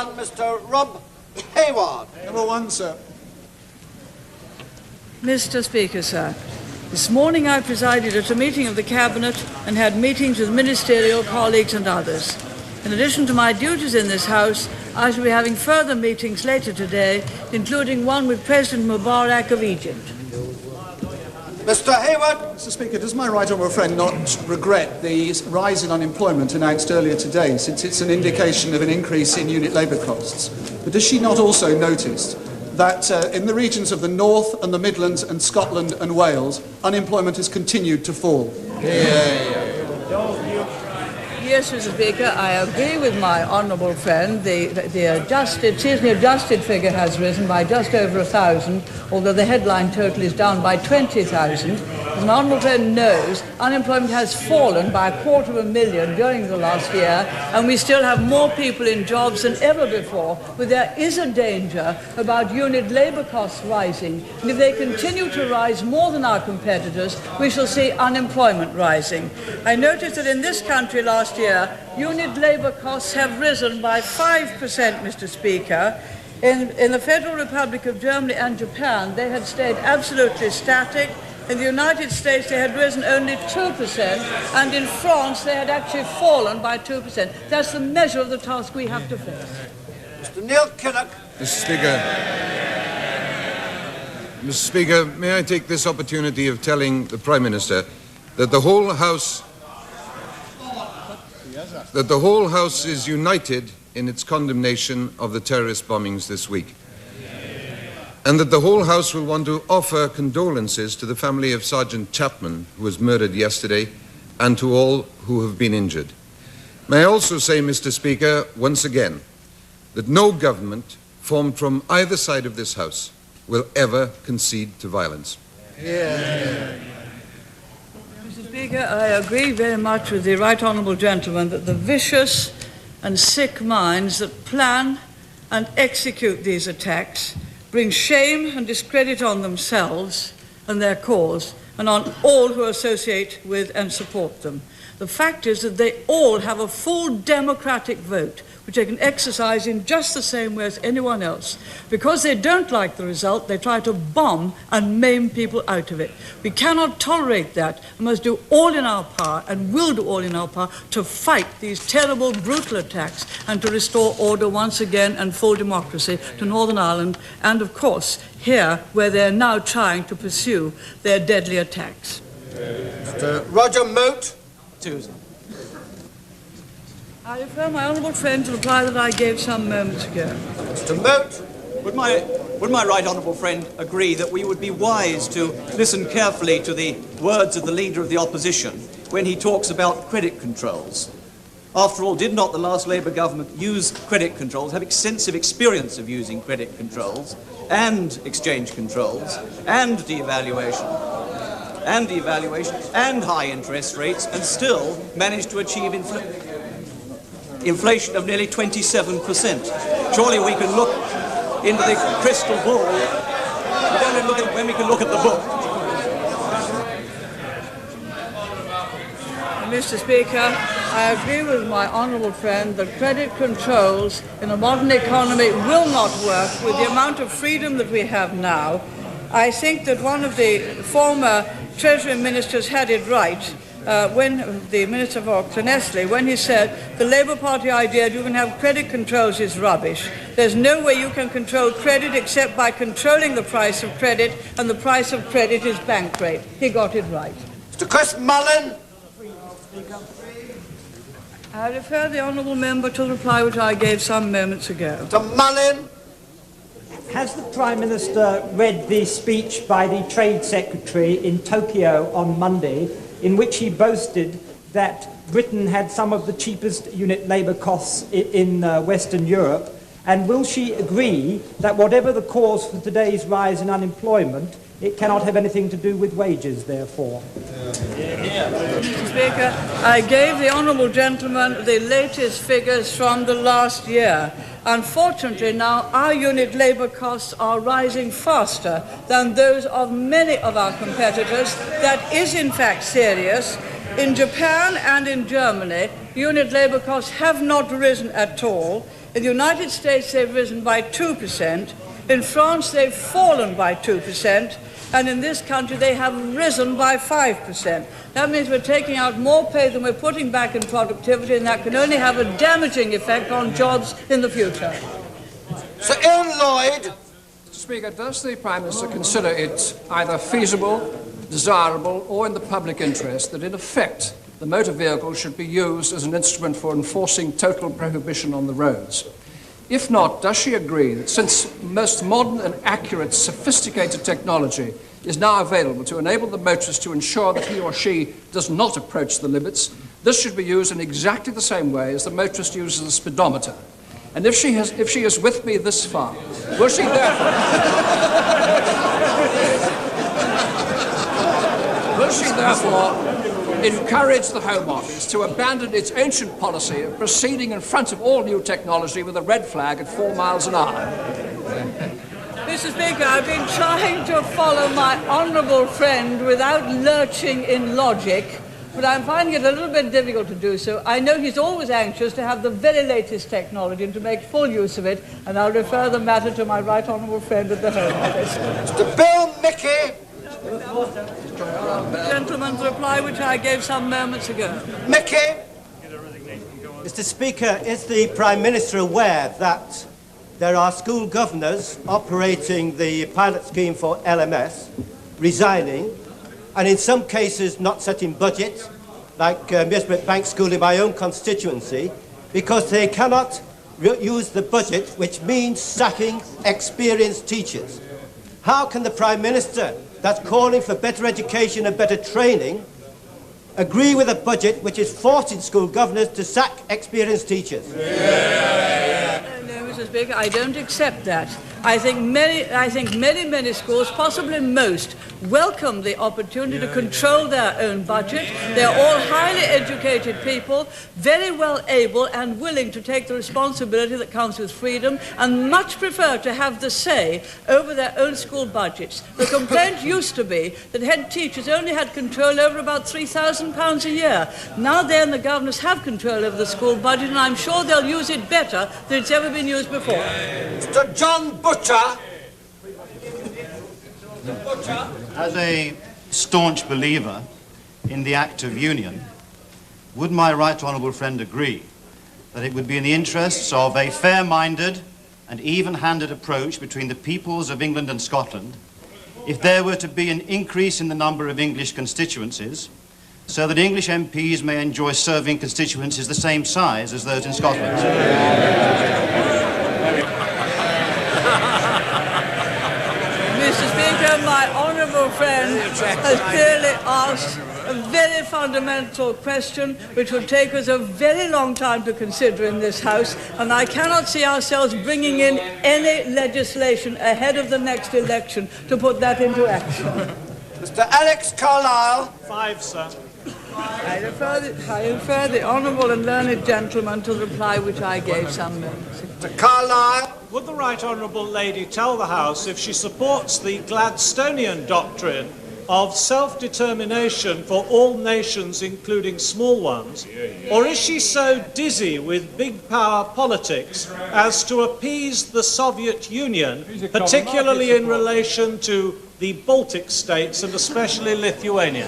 1, Mr. Rob Hayward. Number 1, sir. Mr. Speaker, sir, this morning I presided at a meeting of the Cabinet and had meetings with ministerial colleagues and others. In addition to my duties in this House, I shall be having further meetings later today, including one with President Mubarak of Egypt. Mr. Hayward. Mr. Speaker, does my right honourable friend not regret the rise in unemployment announced earlier today, since it's an indication of an increase in unit labour costs? But does she not also notice that in the regions of the North and the Midlands and Scotland and Wales, unemployment has continued to fall? Yes, Mr. Speaker, I agree with my honourable friend. The adjusted figure has risen by just over 1,000, although the headline total is down by 20,000. As my honourable friend knows, unemployment has fallen by 250,000 during the last year, and we still have more people in jobs than ever before. But there is a danger about unit labour costs rising, and if they continue to rise more than our competitors, we shall see unemployment rising. I noticed that in this country last year, unit labour costs have risen by 5%, Mr. Speaker. In the Federal Republic of Germany and Japan, they had stayed absolutely static. In the United States, they had risen only 2%, and in France, they had actually fallen by 2%. That's the measure of the task we have to face. Mr. Neil Kinnock. Mr. Speaker, may I take this opportunity of telling the Prime Minister that the whole House is united in its condemnation of the terrorist bombings this week, and that the whole House will want to offer condolences to the family of Sergeant Chapman, who was murdered yesterday, and to all who have been injured. May I also say, Mr. Speaker, once again, that no government formed from either side of this House will ever concede to violence. Mr. Speaker, I agree very much with the right honourable gentleman that the vicious and sick minds that plan and execute these attacks bring shame and discredit on themselves and their cause, and on all who associate with and support them. The fact is that they all have a full democratic vote, which they can exercise in just the same way as anyone else. Because they don't like the result, they try to bomb and maim people out of it. We cannot tolerate that. We must do all in our power, and will do all in our power, to fight these terrible, brutal attacks and to restore order once again and full democracy to Northern Ireland, and of course here, where they're now trying to pursue their deadly attacks. Roger Moat. I refer my honourable friend to the reply that I gave some moments ago. Mr. Moat. Would my right honourable friend agree that we would be wise to listen carefully to the words of the Leader of the Opposition when he talks about credit controls? After all, did not the last Labour government use credit controls, have extensive experience of using credit controls and exchange controls and devaluation and high interest rates, and still managed to achieve inflation of nearly 27%. Surely we can look into the crystal ball. We don't look at when we can look at the book. Mr. Speaker, I agree with my honourable friend that credit controls in a modern economy will not work with the amount of freedom that we have now. I think that one of the former Treasury ministers had it right when the Minister for Clenesley, when he said the Labour Party idea you can have credit controls is rubbish. There's no way you can control credit except by controlling the price of credit, and the price of credit is bank rate. He got it right. Mr. Chris Mullin. I refer the honourable member to the reply which I gave some moments ago. Mr. Mullin. Has the Prime Minister read the speech by the Trade Secretary in Tokyo on Monday, in which he boasted that Britain had some of the cheapest unit labour costs in Western Europe? And will she agree that whatever the cause for today's rise in unemployment, it cannot have anything to do with wages, therefore? Mr. Speaker, I gave the honourable gentleman the latest figures from the last year. Unfortunately, now our unit labour costs are rising faster than those of many of our competitors. That is, in fact, serious. In Japan and in Germany, unit labour costs have not risen at all. In the United States, they've risen by 2%. In France, they've fallen by 2%. And in this country, they have risen by 5%. That means we're taking out more pay than we're putting back in productivity, and that can only have a damaging effect on jobs in the future. Sir Ian Lloyd. Mr. Speaker, does the Prime Minister consider it either feasible, desirable, or in the public interest that, in effect, the motor vehicle should be used as an instrument for enforcing total prohibition on the roads? If not, does she agree that since most modern and accurate, sophisticated technology is now available to enable the motorist to ensure that he or she does not approach the limits, this should be used in exactly the same way as the motorist uses a speedometer? And if she is with me this far, will she therefore encourage the Home Office to abandon its ancient policy of proceeding in front of all new technology with a red flag at 4 miles an hour? Mr. Speaker, I've been trying to follow my honourable friend without lurching in logic, but I'm finding it a little bit difficult to do so. I know he's always anxious to have the very latest technology and to make full use of it, and I'll refer the matter to my right honourable friend at the Home Office. Mr. Bill Mickey. Gentleman's reply, which I gave some moments ago. Mickey. Mr. Speaker, is the Prime Minister aware that there are school governors operating the pilot scheme for LMS resigning, and in some cases not setting budgets, like Misbrit Bank School in my own constituency, because they cannot use the budget, which means sacking experienced teachers? How can the Prime Minister, that's calling for better education and better training, agree with a budget which is forcing school governors to sack experienced teachers? No, Mr. Speaker, I don't accept that. I think many schools, possibly most, welcome the opportunity to control their own budget. They're all highly educated people, very well able and willing to take the responsibility that comes with freedom, and much prefer to have the say over their own school budgets. The complaint used to be that head teachers only had control over about £3,000 a year. Now they and the governors have control over the school budget, and I'm sure they'll use it better than it's ever been used before. Mr. John Butcher. As a staunch believer in the Act of Union, would my right honourable friend agree that it would be in the interests of a fair-minded and even-handed approach between the peoples of England and Scotland if there were to be an increase in the number of English constituencies, so that English MPs may enjoy serving constituencies the same size as those in Scotland? Mr. Speaker, my honourable friend has clearly asked a very fundamental question which will take us a very long time to consider in this House, and I cannot see ourselves bringing in any legislation ahead of the next election to put that into action. Mr. Alex Carlyle. 5, sir. I refer the honourable and learned gentleman to the reply which I gave some moments ago. Mr. Carlyle. Would the right honourable lady tell the House if she supports the Gladstonian doctrine of self-determination for all nations, including small ones, or is she so dizzy with big power politics as to appease the Soviet Union, particularly in relation to the Baltic states and especially Lithuania?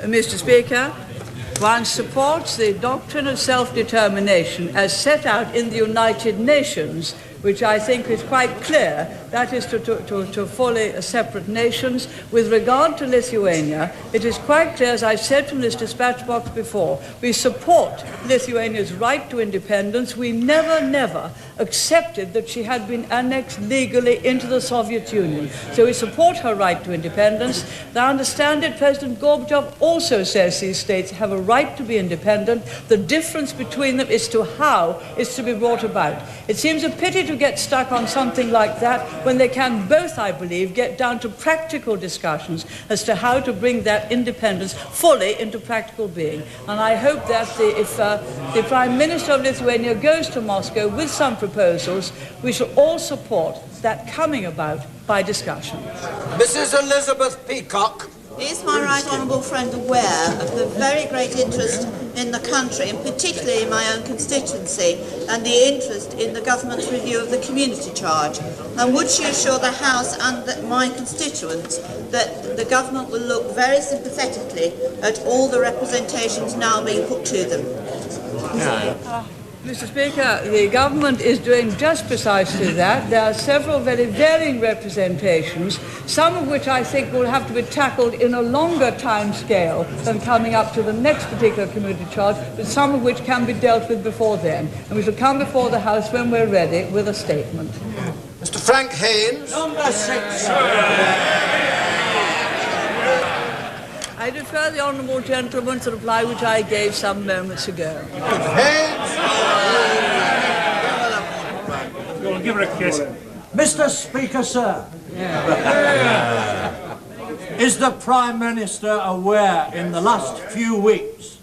Mr. Speaker, one supports the doctrine of self-determination as set out in the United Nations, which I think is quite clear. That is to fully separate nations. With regard to Lithuania, it is quite clear, as I've said from this dispatch box before, we support Lithuania's right to independence. We never accepted that she had been annexed legally into the Soviet Union. So we support her right to independence. As I understand it, President Gorbachev also says these states have a right to be independent. The difference between them is to how it's to be brought about. It seems a pity to get stuck on something like that when they can both, I believe, get down to practical discussions as to how to bring that independence fully into practical being. And I hope that if the Prime Minister of Lithuania goes to Moscow with some proposals, we shall all support that coming about by discussion. Mrs. Elizabeth Peacock. Is my right honourable friend aware of the very great interest in the country, and particularly in my own constituency, and the interest in the government's review of the community charge? And would she assure the House and my constituents that the government will look very sympathetically at all the representations now being put to them? Mr. Speaker, the government is doing just precisely that. There are several very varying representations, some of which I think will have to be tackled in a longer time scale than coming up to the next particular community charge, but some of which can be dealt with before then. And we shall come before the House when we're ready with a statement. Mr. Frank Haynes. Number 6. I defer the honourable gentleman to the reply which I gave some moments ago. Go on, give her a kiss. Mr. Speaker, sir, is the Prime Minister aware in the last few weeks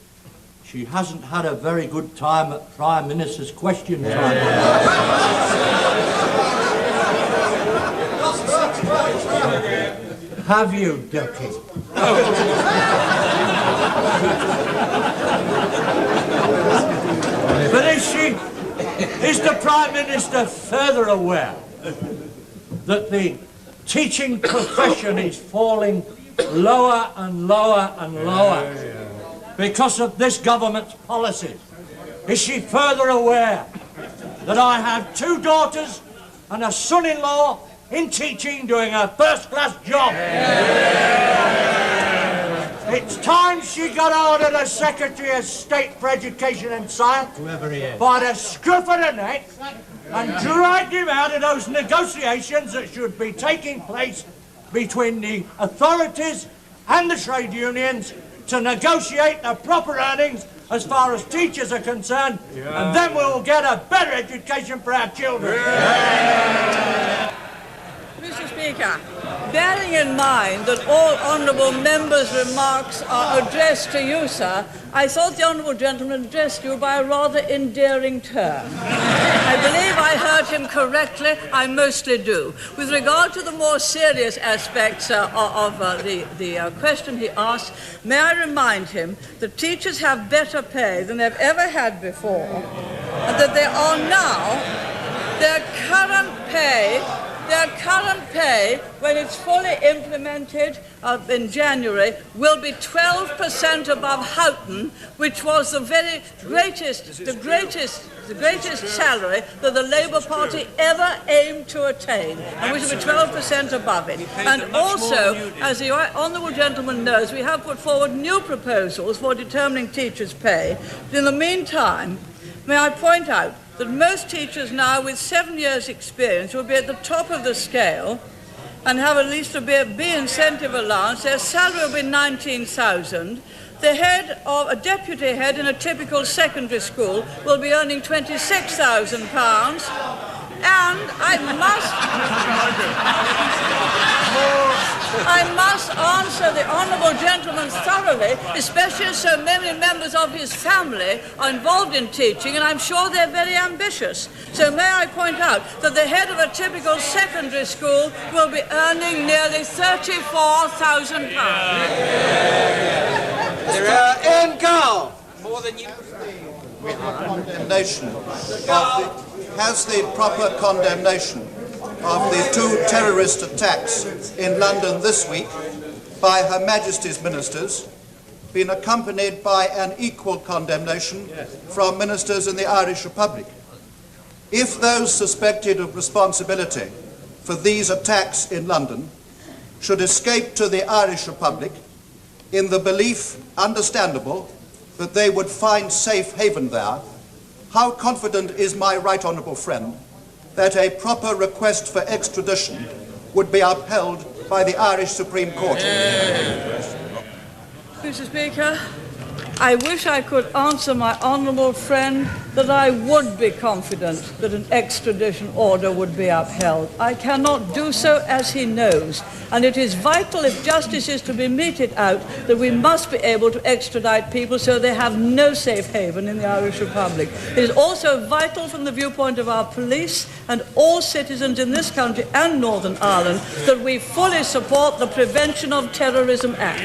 she hasn't had a very good time at Prime Minister's question time? Have you, Ducky? But is the Prime Minister further aware that the teaching profession is falling lower and lower and lower because of this government's policies? Is she further aware that I have 2 daughters and a son-in-law in teaching doing a first-class job? It's time she got out of the Secretary of State for Education and Science by the scruff of the neck and dragged him out of those negotiations that should be taking place between the authorities and the trade unions to negotiate the proper earnings as far as teachers are concerned, and then we'll get a better education for our children. Mr. Speaker, bearing in mind that all honourable members' remarks are addressed to you, sir, I thought the honourable gentleman addressed you by a rather endearing term. I believe I heard him correctly. I mostly do. With regard to the more serious aspects of the question he asked, may I remind him that teachers have better pay than they've ever had before, and that they are now, their current pay, when it's fully implemented in January, will be 12% above Houghton, which was the greatest salary that the Labour Party ever aimed to attain, and which will be 12% above it. And also, as the honourable gentleman knows, we have put forward new proposals for determining teachers' pay. But in the meantime, may I point out that most teachers now with 7 years' experience will be at the top of the scale and have at least a B incentive allowance. Their salary will be £19,000. The deputy head in a typical secondary school will be earning £26,000. And I must answer the honourable gentleman thoroughly, especially as so many members of his family are involved in teaching, and I'm sure they're very ambitious. So may I point out that the head of a typical secondary school will be earning nearly £34,000. Ian Gall. More than you. Condemnation has the proper condemnation of the 2 terrorist attacks in London this week by Her Majesty's ministers been accompanied by an equal condemnation from ministers in the Irish Republic. If those suspected of responsibility for these attacks in London should escape to the Irish Republic in the belief, understandable, that they would find safe haven there, how confident is my right honourable friend that a proper request for extradition would be upheld by the Irish Supreme Court? Mr. Speaker, I wish I could answer my honourable friend that I would be confident that an extradition order would be upheld. I cannot do so, as he knows, and it is vital, if justice is to be meted out, that we must be able to extradite people so they have no safe haven in the Irish Republic. It is also vital from the viewpoint of our police and all citizens in this country and Northern Ireland that we fully support the Prevention of Terrorism Act.